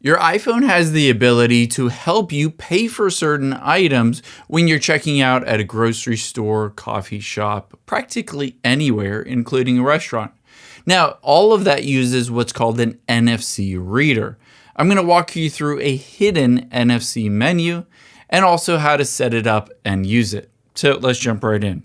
Your iPhone has the ability to help you pay for certain items when you're checking out at a grocery store, coffee shop, practically anywhere, including a restaurant. Now, all of that uses what's called an NFC reader. I'm going to walk you through a hidden NFC menu and also how to set it up and use it. So let's jump right in.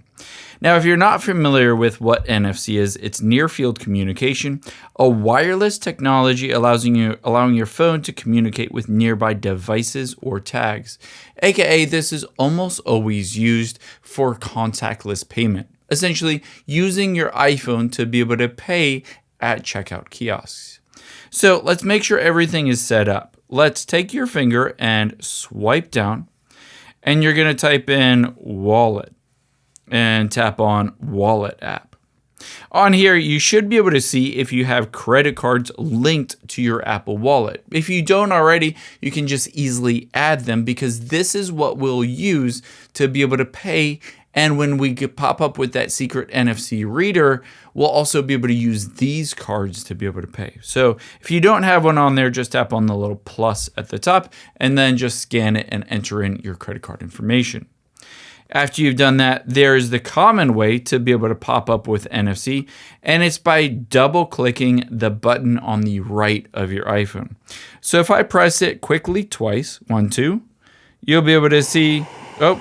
Now, if you're not familiar with what NFC is, it's near field communication, a wireless technology allowing your phone to communicate with nearby devices or tags. AKA, this is almost always used for contactless payment, essentially using your iPhone to be able to pay at checkout kiosks. So let's make sure everything is set up. Let's take your finger and swipe down, and you're going to type in wallet and tap on Wallet app. On here, you should be able to see if you have credit cards linked to your Apple Wallet. If you don't already, you can just easily add them because this is what we'll use to be able to pay. And when we pop up with that secret NFC reader, we'll also be able to use these cards to be able to pay. So if you don't have one on there, just tap on the little plus at the top and then just scan it and enter in your credit card information. After you've done that, there is the common way to be able to pop up with NFC, and it's by double-clicking the button on the right of your iPhone. So if I press it quickly twice, 1, 2, you'll be able to see, oh,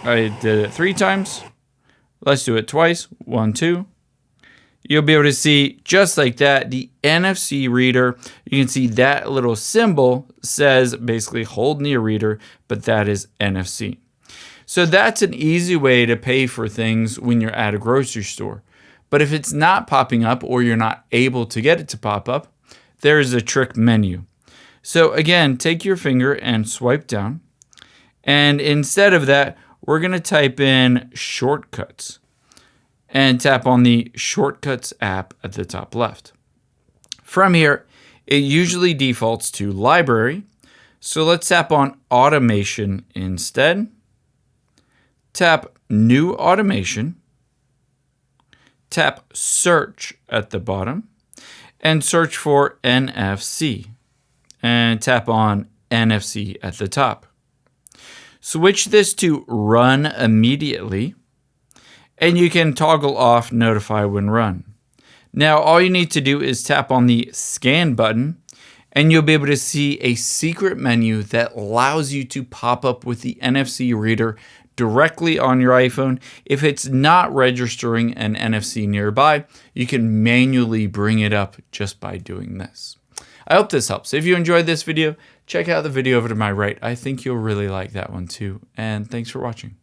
I did it 3 times. Let's do it twice, 1, 2. You'll be able to see, just like that, the NFC reader. You can see that little symbol says basically hold near reader, but that is NFC. So that's an easy way to pay for things when you're at a grocery store. But if it's not popping up or you're not able to get it to pop up, there is a trick menu. So again, take your finger and swipe down. And instead of that, we're going to type in shortcuts and tap on the Shortcuts app at the top left. From here, it usually defaults to Library. So let's tap on Automation instead. Tap New Automation, tap Search at the bottom, and search for NFC, and tap on NFC at the top. Switch this to Run Immediately, and you can toggle off Notify when run. Now, all you need to do is tap on the Scan button, and you'll be able to see a secret menu that allows you to pop up with the NFC reader directly on your iPhone. If it's not registering an NFC nearby, you can manually bring it up just by doing this. I hope this helps. If you enjoyed this video, check out the video over to my right. I think you'll really like that one too. And thanks for watching.